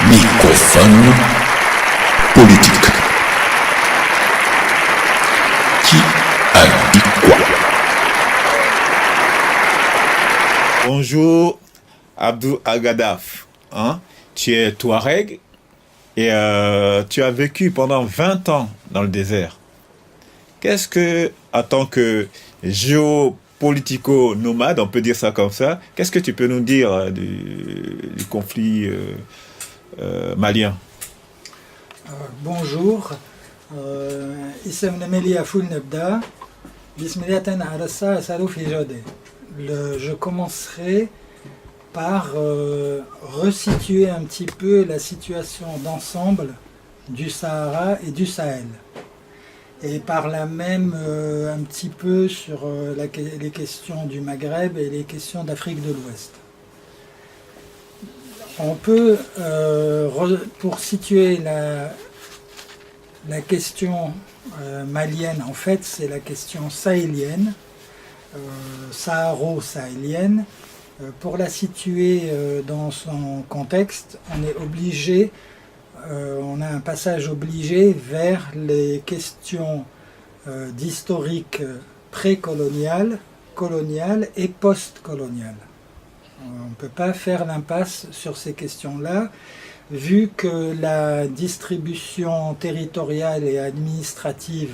Microphone politique. Qui a dit quoi? Bonjour Abdou Agadaf, tu es Touareg et tu as vécu pendant 20 ans dans le désert. Qu'est-ce que, en tant que géopolitico-nomade, on peut dire ça comme ça, qu'est-ce que tu peux nous dire du conflit malien? Bonjour, Issam Nemeli Afoul Nebda, Bismillatan Arassa Sarouf Ijode. Je commencerai par resituer un petit peu la situation d'ensemble du Sahara et du Sahel. Et par là même un petit peu sur les questions du Maghreb et les questions d'Afrique de l'Ouest. On peut, pour situer la question malienne, en fait, c'est la question sahélienne, saharo-sahélienne. Pour la situer dans son contexte, on est obligé, on a un passage obligé vers les questions d'historique précolonial, colonial et post-colonial. On ne peut pas faire l'impasse sur ces questions-là, vu que la distribution territoriale et administrative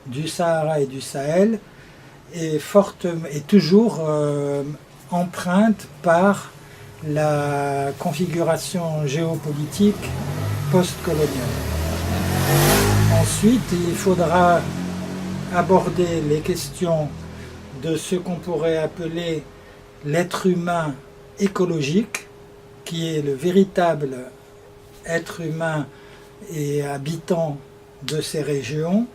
du Sahara et du Sahel est toujours empreinte par la configuration géopolitique post-coloniale. Ensuite, il faudra aborder les questions de ce qu'on pourrait appeler l'être humain écologique, qui est le véritable être humain et habitant de ces régions,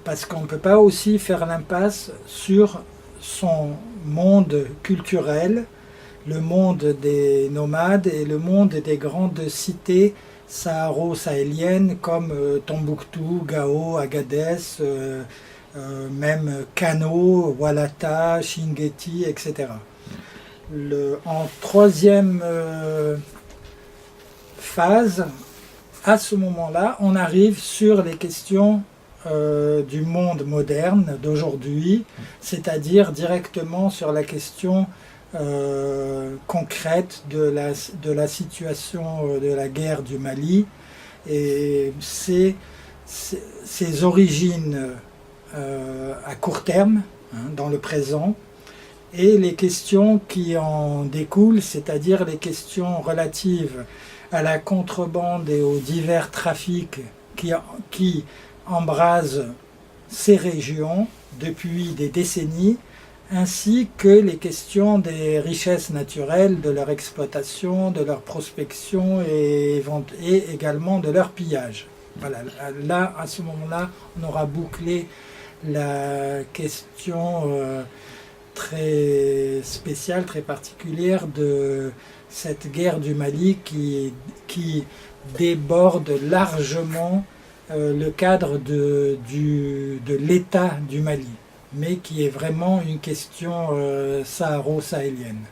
parce qu'on ne peut pas aussi faire l'impasse sur son monde culturel, le monde des nomades et le monde des grandes cités saharo-sahéliennes comme Tombouctou, Gao, Agadez, même Kano, Walata, Chinguetti, etc. En troisième phase, à ce moment-là, on arrive sur les questions du monde moderne d'aujourd'hui, c'est-à-dire directement sur la question concrète de la situation de la guerre du Mali et ses origines à court terme, dans le présent, et les questions qui en découlent, c'est-à-dire les questions relatives à la contrebande et aux divers trafics qui embrasent ces régions depuis des décennies, ainsi que les questions des richesses naturelles, de leur exploitation, de leur prospection et également de leur pillage. Voilà, là, à ce moment-là, on aura bouclé la question très spéciale, très particulière de cette guerre du Mali qui déborde largement le cadre de l'État du Mali, mais qui est vraiment une question saharo-sahélienne.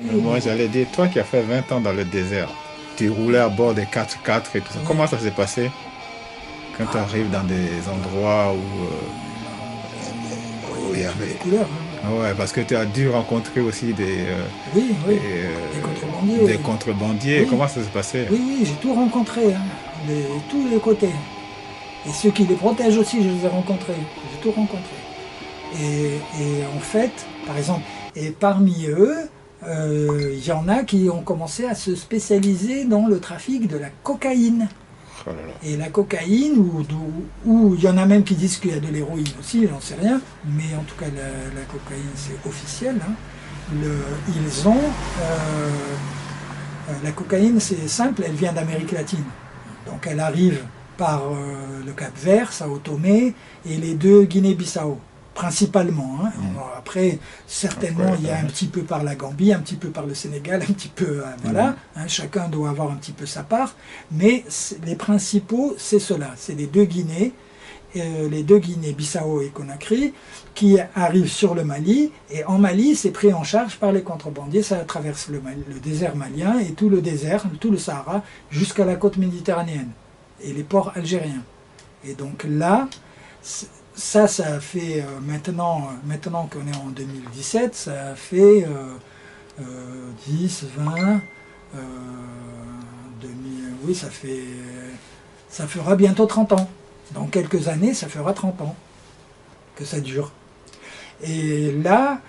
Moi, j'allais dire, toi qui as fait 20 ans dans le désert, tu roulais à bord des 4x4 et tout ça. Comment ça s'est passé quand tu arrives dans des endroits où il y avait... des couleurs. Ouais, parce que tu as dû rencontrer aussi des contrebandiers. Des contrebandiers. Oui. Comment ça s'est passé? Oui, j'ai tout rencontré, tous les côtés. Et ceux qui les protègent aussi, je les ai rencontrés. J'ai tout rencontré. Et en fait, par exemple, et parmi eux, il y en a qui ont commencé à se spécialiser dans le trafic de la cocaïne. Oh là là. Et la cocaïne, ou il y en a même qui disent qu'il y a de l'héroïne aussi, j'en sais rien, mais en tout cas la cocaïne c'est officiel. Ils ont... la cocaïne c'est simple, elle vient d'Amérique latine. Donc elle arrive par le Cap-Vert, Sao Tomé, et les deux Guinée-Bissau, principalement. Après, certainement, il y a un petit peu par la Gambie, un petit peu par le Sénégal, un petit peu... voilà, chacun doit avoir un petit peu sa part, mais les principaux, c'est ceux-là, c'est les deux Guinées, les deux Guinées, Bissau et Conakry, qui arrivent sur le Mali, et en Mali, c'est pris en charge par les contrebandiers, ça traverse le désert malien et tout le désert, tout le Sahara, jusqu'à la côte méditerranéenne, et les ports algériens. Et donc là, ça fait maintenant qu'on est en 2017, ça fait 10, 20, 2000, oui, ça fera bientôt 30 ans. Dans quelques années, ça fera 30 ans que ça dure. Et là,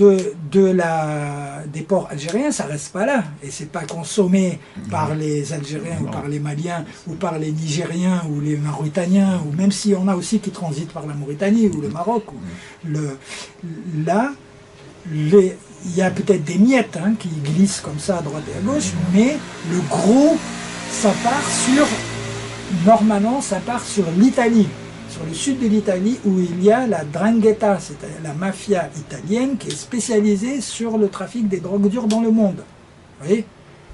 des ports algériens, ça reste pas là. Et c'est pas consommé par les Algériens ou par les Maliens ou par les Nigériens ou les Mauritaniens, ou même si on a aussi qui transitent par la Mauritanie ou le Maroc. Là, il y a peut-être des miettes qui glissent comme ça à droite et à gauche, mais le gros, normalement, ça part sur l'Italie, sur le sud de l'Italie, où il y a la 'ndrangheta, c'est-à-dire la mafia italienne qui est spécialisée sur le trafic des drogues dures dans le monde. Vous voyez ?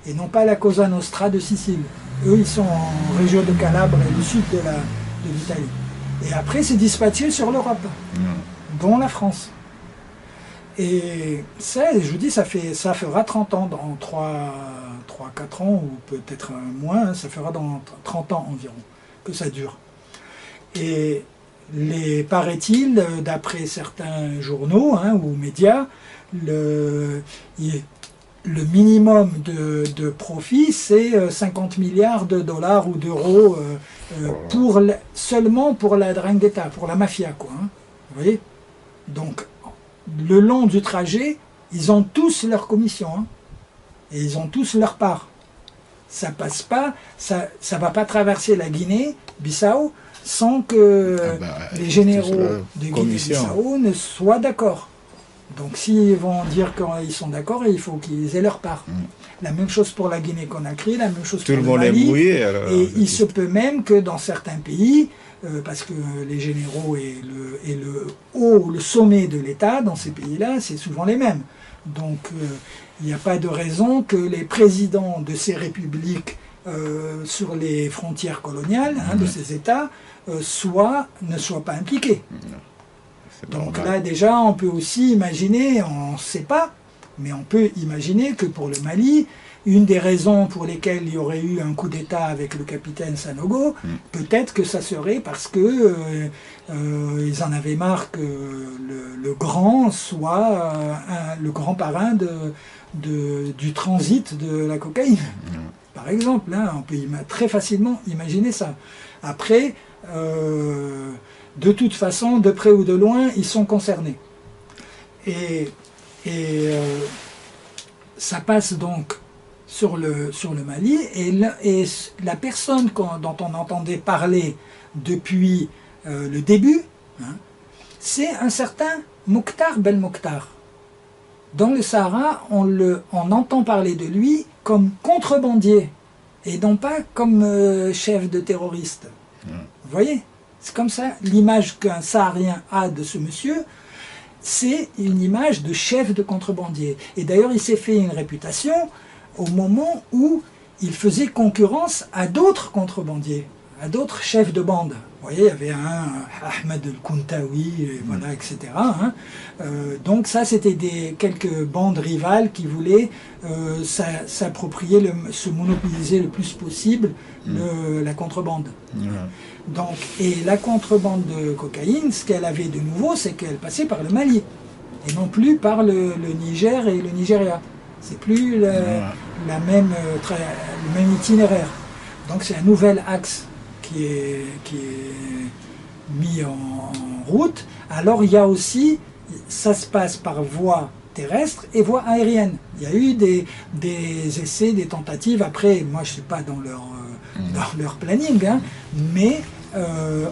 Et non pas la Cosa Nostra de Sicile. Eux, ils sont en région de Calabre et du sud de l'Italie. Et après, c'est dispatché sur l'Europe, dont la France. Et ça, je vous dis, ça fera 30 ans, dans 3-4 ans, ou peut-être moins, ça fera dans 30 ans environ, que ça dure. Et paraît-il, d'après certains journaux ou médias, le minimum de profit, c'est 50 milliards de dollars ou d'euros seulement pour la 'ndrangheta, pour la mafia, quoi. Vous voyez ? Donc, le long du trajet, ils ont tous leur commission, et ils ont tous leur part. Ça passe pas, ça va pas traverser la Guinée-Bissau sans que les généraux de Guinée-Bissau ne soient d'accord. Donc s'ils vont dire qu'ils sont d'accord, il faut qu'ils aient leur part. La même chose pour la Guinée-Conakry, la même chose pour le Mali. Mouillé, alors, et il se peut même que dans certains pays, parce que les généraux et le sommet de l'État dans ces pays-là, c'est souvent les mêmes. Donc il n'y a pas de raison que les présidents de ces républiques sur les frontières coloniales de ces États ne soient pas impliqués. Donc là déjà on peut aussi imaginer, on ne sait pas, mais on peut imaginer que pour le Mali, une des raisons pour lesquelles il y aurait eu un coup d'État avec le capitaine Sanogo, peut-être que ça serait parce que ils en avaient marre que le grand soit le grand parrain du transit de la cocaïne. Par exemple, on peut très facilement imaginer ça. Après, de toute façon, de près ou de loin, ils sont concernés. Et ça passe donc sur le Mali, et la personne dont on entendait parler depuis le début, c'est un certain Mokhtar Belmokhtar. Dans le Sahara, on entend parler de lui comme contrebandier, et non pas comme chef de terroriste. Vous voyez ? C'est comme ça, l'image qu'un Saharien a de ce monsieur, c'est une image de chef de contrebandier. Et d'ailleurs, il s'est fait une réputation au moment où il faisait concurrence à d'autres contrebandiers, à d'autres chefs de bande. Vous voyez, il y avait un Ahmed el-Kountaoui, voilà, etc. Donc ça, c'était quelques bandes rivales qui voulaient s'approprier, se monopoliser le plus possible la contrebande. Donc, et la contrebande de cocaïne, ce qu'elle avait de nouveau, c'est qu'elle passait par le Mali, et non plus par le Niger et le Nigeria. C'est plus le même itinéraire. Donc c'est un nouvel axe qui est mis en route. Alors il y a aussi, ça se passe par voie terrestre et voie aérienne. Il y a eu des essais, des tentatives. Après, moi je ne suis pas dans leur planning, mais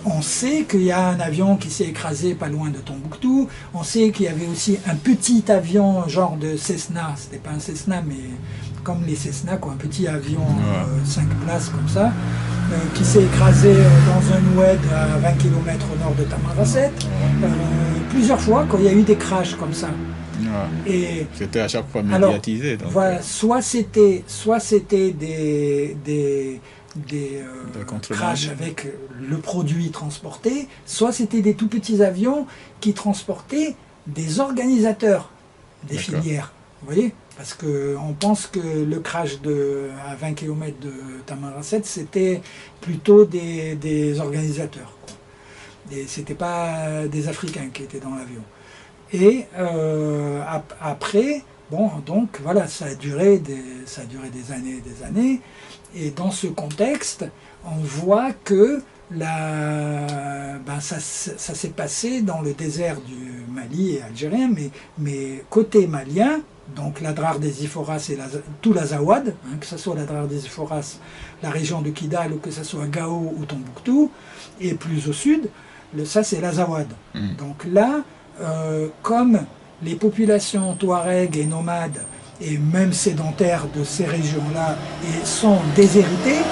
on sait qu'il y a un avion qui s'est écrasé pas loin de Tombouctou. On sait qu'il y avait aussi un petit avion genre de Cessna, c'était pas un Cessna mais comme les Cessna, un petit avion 5 places comme ça, qui s'est écrasé dans un oued à 20 km au nord de Tamanrasset. Plusieurs fois quand il y a eu des crashs comme ça. Et c'était à chaque fois médiatisé. Alors, voilà, soit c'était De contrebande. crashs avec le produit transporté, soit c'était des tout petits avions qui transportaient des organisateurs des D'accord. filières. Vous voyez? Parce qu'on pense que le crash à 20 km de Tamanrasset, c'était plutôt des organisateurs. C'était pas des Africains qui étaient dans l'avion. Et après, bon, donc voilà, ça a duré des années et des années. Et dans ce contexte, on voit que ça s'est passé dans le désert du Mali et algérien, mais côté malien, donc l'Adrar des Iphoras et tout l'Azawad, que ce soit l'Adrar des Iphoras, la région de Kidal, ou que ce soit Gao ou Tombouctou, et plus au sud, ça c'est l'Azawad. Donc là, comme les populations touareg et nomades, et même sédentaires de ces régions-là, sont déshéritées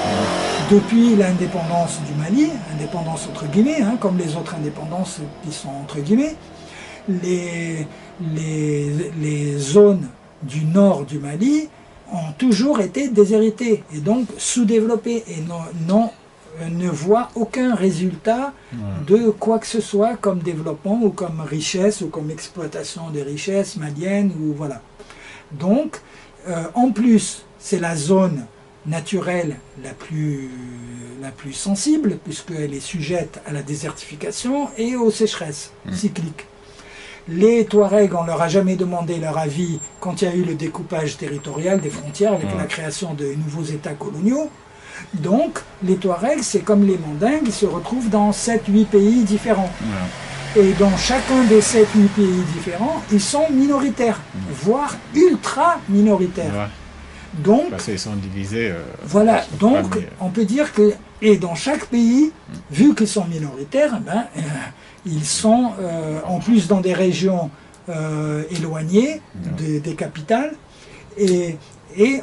depuis l'indépendance du Mali, indépendance entre guillemets, comme les autres indépendances qui sont entre guillemets, les zones du nord du Mali ont toujours été déshéritées et donc sous-développées et ne voient aucun résultat de quoi que ce soit comme développement ou comme richesse ou comme exploitation des richesses maliennes ou voilà. Donc, en plus, c'est la zone naturelle la plus sensible, puisqu'elle est sujette à la désertification et aux sécheresses cycliques. Les Touaregs, on ne leur a jamais demandé leur avis quand il y a eu le découpage territorial des frontières avec la création de nouveaux États coloniaux. Donc, les Touaregs, c'est comme les Mandingues, ils se retrouvent dans 7-8 pays différents. Et dans chacun des 7-8 pays différents, ils sont minoritaires, voire ultra minoritaires. Donc, parce qu'ils sont divisés. voilà, donc on peut dire que, et dans chaque pays, vu qu'ils sont minoritaires, ils sont en plus dans des régions éloignées des capitales, et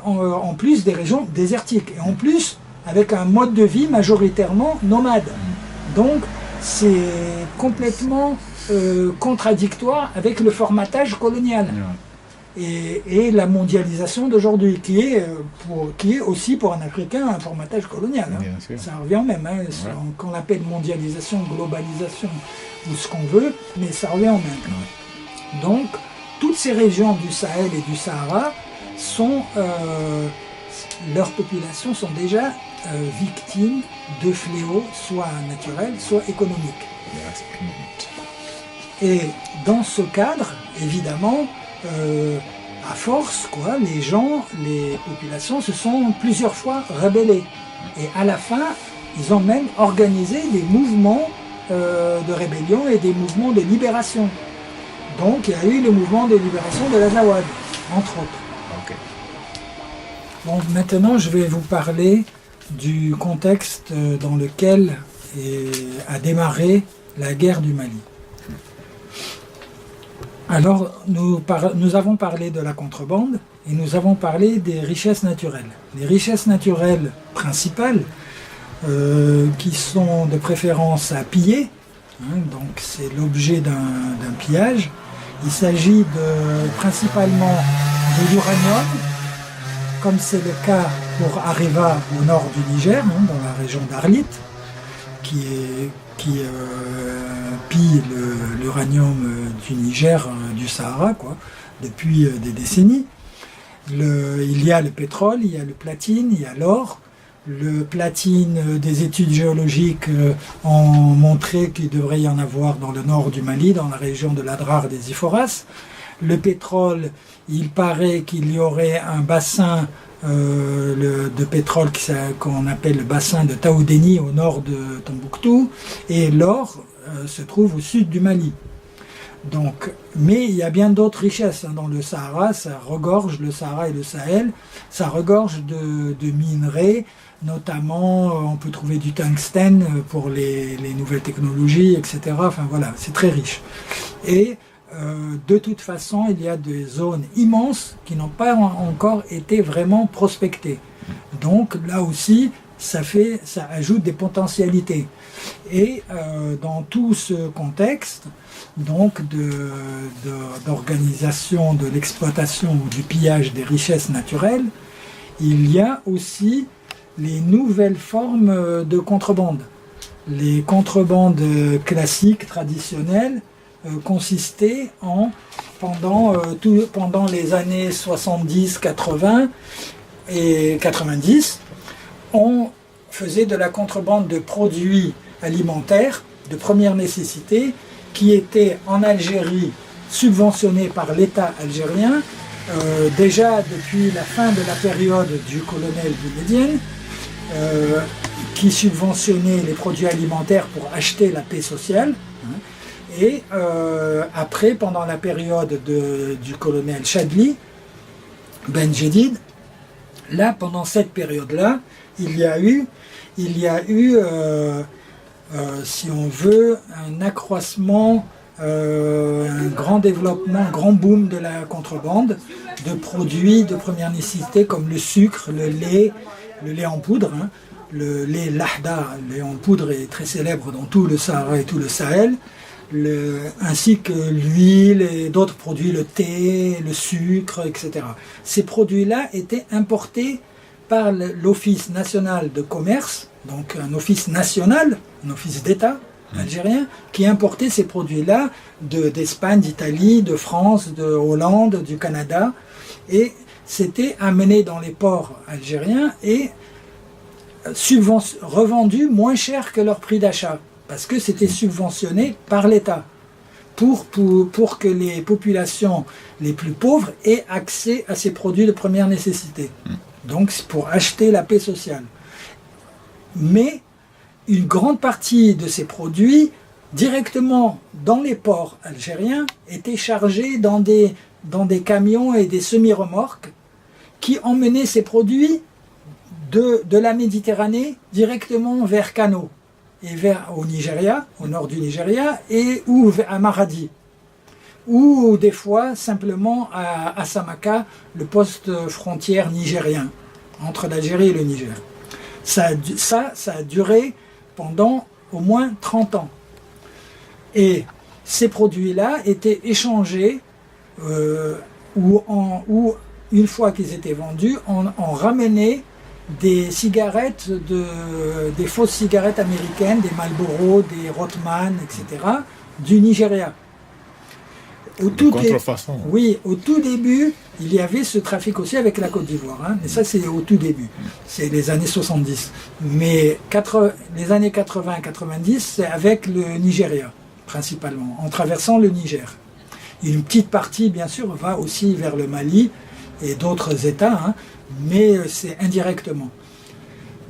en plus des régions désertiques, et en plus avec un mode de vie majoritairement nomade. Donc, c'est complètement contradictoire avec le formatage colonial et la mondialisation d'aujourd'hui, qui est aussi pour un Africain un formatage colonial. Ça revient au même, qu'on l'appelle mondialisation, globalisation, ou ce qu'on veut, mais ça revient au même. Donc, toutes ces régions du Sahel et du Sahara leurs populations sont déjà victimes de fléaux, soit naturels, soit économiques. Et dans ce cadre, évidemment, à force, les populations se sont plusieurs fois rebellées. Et à la fin, ils ont même organisé des mouvements de rébellion et des mouvements de libération. Donc il y a eu le mouvement de libération de l'Azawad, entre autres. Bon, maintenant, je vais vous parler du contexte dans lequel a démarré la guerre du Mali. Alors, nous avons parlé de la contrebande et nous avons parlé des richesses naturelles. Les richesses naturelles principales, qui sont de préférence à piller, donc c'est l'objet d'un pillage. Il s'agit principalement de l'uranium, comme c'est le cas pour Areva au nord du Niger, dans la région d'Arlit, qui pille l'uranium du Niger, du Sahara, depuis des décennies. Il y a le pétrole, il y a le platine, il y a l'or. Le platine, des études géologiques ont montré qu'il devrait y en avoir dans le nord du Mali, dans la région de l'Adrar des Iphoras. Le pétrole, il paraît qu'il y aurait un bassin de pétrole qu'on appelle le bassin de Taoudéni au nord de Tombouctou, et l'or se trouve au sud du Mali. Donc, mais il y a bien d'autres richesses dans le Sahara, ça regorge, le Sahara et le Sahel, ça regorge de minerais, notamment on peut trouver du tungstène pour les nouvelles technologies, etc. Enfin voilà, c'est très riche. Et de toute façon, il y a des zones immenses qui n'ont pas encore été vraiment prospectées. Donc là aussi, ça ajoute des potentialités. Et dans tout ce contexte, donc d'organisation de l'exploitation ou du pillage des richesses naturelles, il y a aussi les nouvelles formes de contrebande. Les contrebandes classiques, traditionnelles, consistaient pendant les années 70, 80 et 90, on faisait de la contrebande de produits alimentaires de première nécessité qui étaient en Algérie subventionnés par l'État algérien, déjà depuis la fin de la période du colonel Boumedienne, qui subventionnait les produits alimentaires pour acheter la paix sociale. Et après, pendant la période du colonel Chadli, Ben Jedid, là, pendant cette période-là, il y a eu si on veut, un accroissement, un grand développement, un grand boom de la contrebande de produits de première nécessité comme le sucre, le lait en poudre. Le lait Lahda, le lait en poudre, est très célèbre dans tout le Sahara et tout le Sahel, ainsi que l'huile et d'autres produits, le thé, le sucre, etc. Ces produits-là étaient importés par l'Office national de commerce, donc un office national, un office d'État algérien, qui importait ces produits-là d'Espagne, d'Italie, de France, de Hollande, du Canada, et c'était amené dans les ports algériens et revendus moins cher que leur prix d'achat, parce que c'était subventionné par l'État, pour que les populations les plus pauvres aient accès à ces produits de première nécessité. Donc c'est pour acheter la paix sociale. Mais une grande partie de ces produits, directement dans les ports algériens, étaient chargés dans des camions et des semi-remorques qui emmenaient ces produits de la Méditerranée directement vers Kano et au Nigeria, au nord du Nigeria, ou à Maradi, ou des fois simplement à Samaka, le poste frontière nigérien entre l'Algérie et le Niger. Ça a duré pendant au moins 30 ans. Et ces produits-là étaient échangés ou une fois qu'ils étaient vendus, on ramenait des cigarettes, des fausses cigarettes américaines, des Marlboro, des Rothman, etc., du Nigeria. Au tout début, il y avait ce trafic aussi avec la Côte d'Ivoire, mais ça c'est au tout début, c'est les années 70. Mais les années 80-90, c'est avec le Nigeria, principalement, en traversant le Niger. Une petite partie, bien sûr, va aussi vers le Mali et d'autres États, mais c'est indirectement.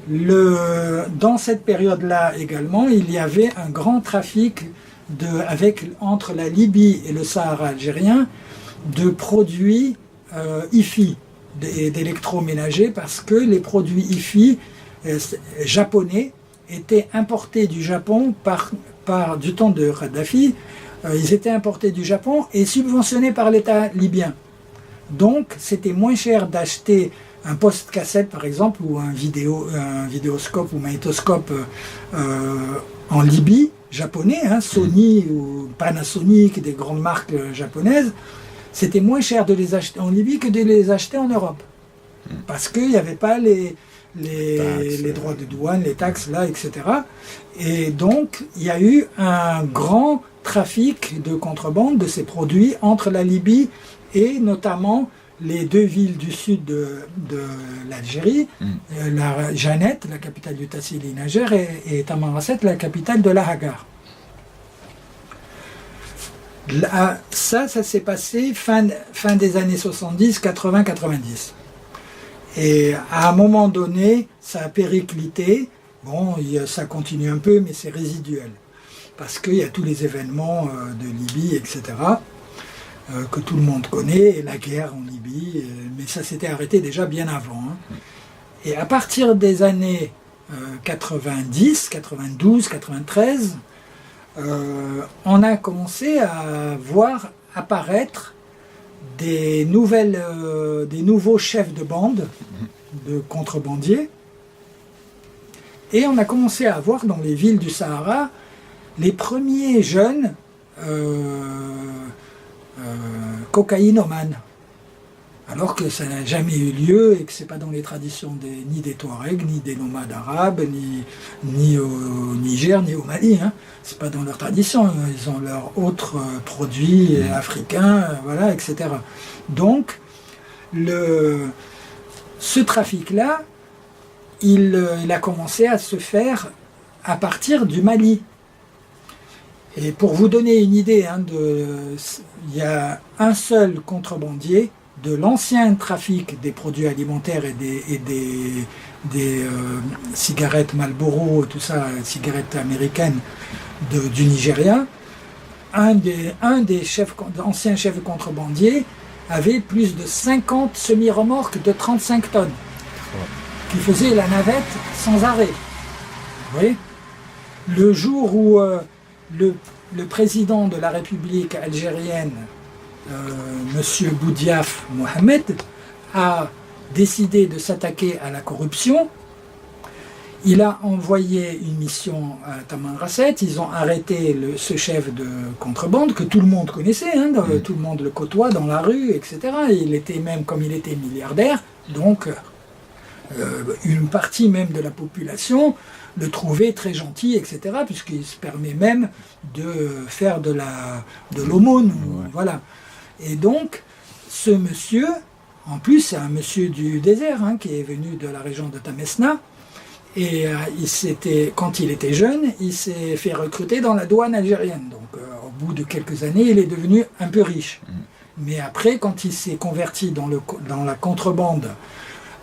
Dans cette période-là également, il y avait un grand trafic entre la Libye et le Sahara algérien de produits IFI, d'électroménagers, parce que les produits IFI japonais étaient importés du Japon du temps de Kadhafi. Ils étaient importés du Japon et subventionnés par l'État libyen. Donc c'était moins cher d'acheter un post-cassette par exemple, ou un vidéoscope ou magnétoscope en Libye, japonais, Sony ou Panasonic, des grandes marques japonaises. C'était moins cher de les acheter en Libye que de les acheter en Europe. Parce qu'il n'y avait pas les droits de douane, les taxes là, etc. Et donc il y a eu un grand trafic de contrebande de ces produits entre la Libye et notamment les deux villes du sud de l'Algérie, la Janet, la capitale du Tassili Niger, et Tamanrasset, la capitale de la Hagar. Ça s'est passé fin des années 70, 80, 90. Et à un moment donné, ça a périclité. Bon, ça continue un peu, mais c'est résiduel. Parce qu'il y a tous les événements de Libye, etc., que tout le monde connaît, et la guerre en Libye, mais ça s'était arrêté déjà bien avant. Et à partir des années 90, 92, 93, on a commencé à voir apparaître des nouveaux chefs de bande, de contrebandiers, et on a commencé à voir dans les villes du Sahara les premiers jeunes cocaïnomanes. alors que ça n'a jamais eu lieu et que c'est pas dans les traditions ni des Touaregs, ni des nomades arabes, ni au Niger, ni au Mali. Hein. C'est pas dans leur tradition. Ils ont leurs autres produits africains, voilà, etc. Donc, ce trafic-là, il a commencé à se faire à partir du Mali. Et pour vous donner une idée, hein, il y a un seul contrebandier de l'ancien trafic des produits alimentaires et des cigarettes Marlboro, tout ça, cigarettes américaines du Nigeria. Un des anciens chefs contrebandiers avait plus de 50 semi-remorques de 35 tonnes qui faisaient la navette sans arrêt. Vous voyez ? Le jour où le président de la République algérienne, M. Boudiaf Mohamed, a décidé de s'attaquer à la corruption, il a envoyé une mission à Tamanrasset. Ils ont arrêté ce chef de contrebande que tout le monde connaissait, hein, tout le monde le côtoie dans la rue, etc. Il était même, comme il était milliardaire, donc une partie même de la population le trouvait très gentil, etc., puisqu'il se permet même de faire de l'aumône. Ouais. Voilà. Et donc, ce monsieur, en plus, c'est un monsieur du désert, hein, qui est venu de la région de Tamesna, et quand il était jeune, il s'est fait recruter dans la douane algérienne. Donc, au bout de quelques années, il est devenu un peu riche. Mais après, quand il s'est converti dans la contrebande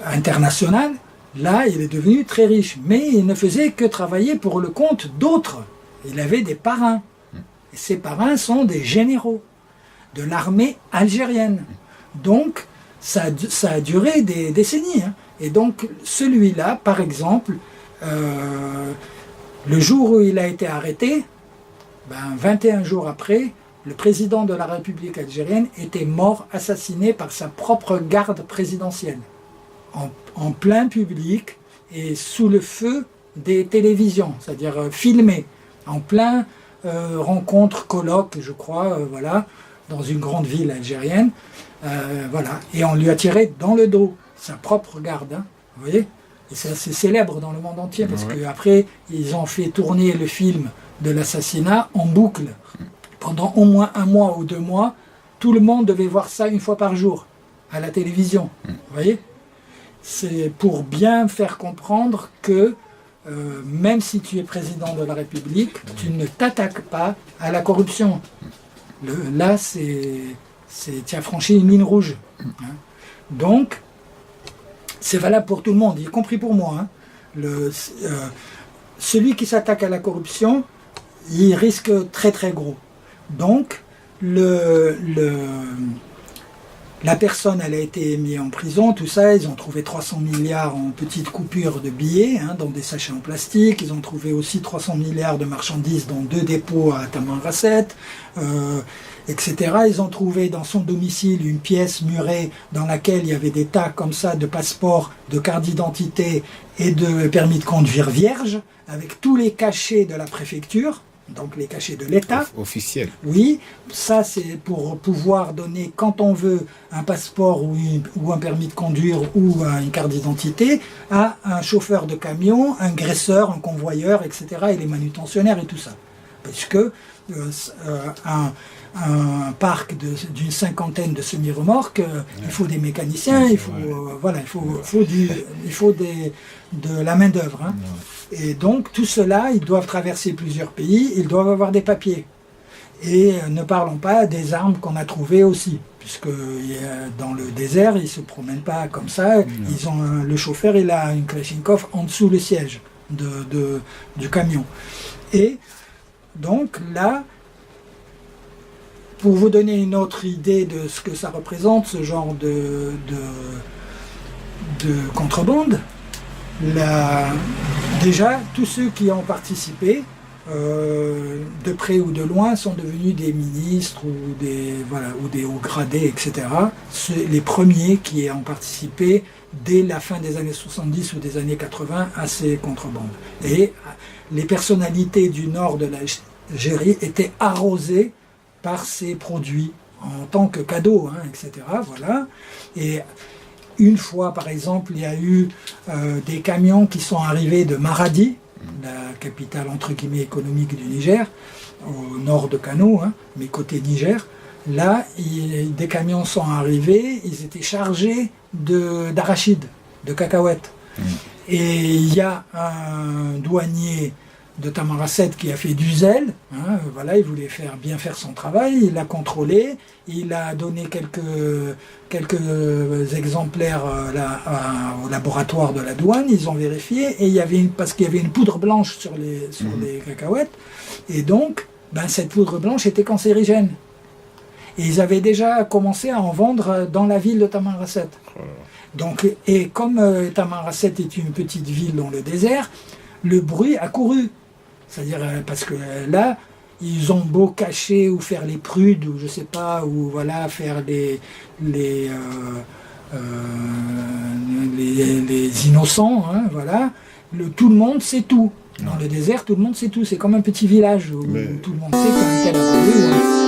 internationale, là, il est devenu très riche. Mais il ne faisait que travailler pour le compte d'autres. Il avait des parrains. Et ces parrains sont des généraux de l'armée algérienne. Donc, ça a duré des décennies. Hein. Et donc, celui-là, par exemple, le jour où il a été arrêté, 21 jours après, le président de la République algérienne était mort, assassiné par sa propre garde présidentielle, en plein public et sous le feu des télévisions, c'est-à-dire filmé, en plein rencontre, colloque, je crois, voilà, dans une grande ville algérienne, voilà, et on lui a tiré dans le dos, sa propre garde, hein, vous voyez, et c'est assez célèbre dans le monde entier, parce qu'après, ils ont fait tourner le film de l'assassinat en boucle, pendant au moins 1 mois ou 2 mois, tout le monde devait voir ça 1 fois par jour, à la télévision, vous voyez. C'est pour bien faire comprendre que même si tu es président de la République, tu ne t'attaques pas à la corruption. Là, tu as franchi une ligne rouge. Hein. Donc, c'est valable pour tout le monde, y compris pour moi. Hein. Celui qui s'attaque à la corruption, il risque très très gros. Donc, la personne, elle a été mise en prison, tout ça. Ils ont trouvé 300 milliards en petites coupures de billets, hein, dans des sachets en plastique. Ils ont trouvé aussi 300 milliards de marchandises dans 2 dépôts à Tamanrasset, etc. Ils ont trouvé dans son domicile une pièce murée dans laquelle il y avait des tas comme ça de passeports, de cartes d'identité et de permis de conduire vierges, avec tous les cachets de la préfecture. Donc les cachets de l'État. Officiel. Oui, ça c'est pour pouvoir donner quand on veut un passeport ou un permis de conduire ou une carte d'identité à un chauffeur de camion, un graisseur, un convoyeur, etc. et les manutentionnaires et tout ça. Parce que un parc d'une 50aine de semi-remorques, il faut des mécaniciens, il faut de la main-d'œuvre. Hein. Et donc, tout cela, ils doivent traverser plusieurs pays, ils doivent avoir des papiers. Et ne parlons pas des armes qu'on a trouvées aussi, puisque dans le désert, ils ne se promènent pas comme ça. Le chauffeur, il a une Kalachnikov en dessous le siège du camion. Et donc, là, pour vous donner une autre idée de ce que ça représente, ce genre de contrebande, déjà, tous ceux qui ont participé, de près ou de loin, sont devenus des ministres ou des hauts gradés, etc. Les premiers qui ont participé dès la fin des années 70 ou des années 80 à ces contrebandes. Et les personnalités du nord de l'Algérie étaient arrosées par ces produits en tant que cadeau, hein, etc. Voilà. Et une fois, par exemple, il y a eu des camions qui sont arrivés de Maradi, la capitale entre guillemets économique du Niger, au nord de Kano, hein, mais côté Niger. Là, des camions sont arrivés, ils étaient chargés d'arachides, de cacahuètes. Et il y a un douanier de Tamanrasset qui a fait du zèle, hein, voilà, il voulait bien faire son travail, il l'a contrôlé, il a donné quelques exemplaires au laboratoire de la douane, ils ont vérifié, et parce qu'il y avait une poudre blanche sur les cacahuètes, et donc cette poudre blanche était cancérigène. Et ils avaient déjà commencé à en vendre dans la ville de Tamanrasset. Donc, et comme Tamanrasset est une petite ville dans le désert, le bruit a couru. C'est-à-dire parce que là, ils ont beau cacher ou faire les prudes, ou je sais pas, ou voilà, faire les innocents, hein, voilà. Tout le monde sait tout. Dans le désert, tout le monde sait tout. C'est comme un petit village où tout le monde sait qu'un tel a brûlé.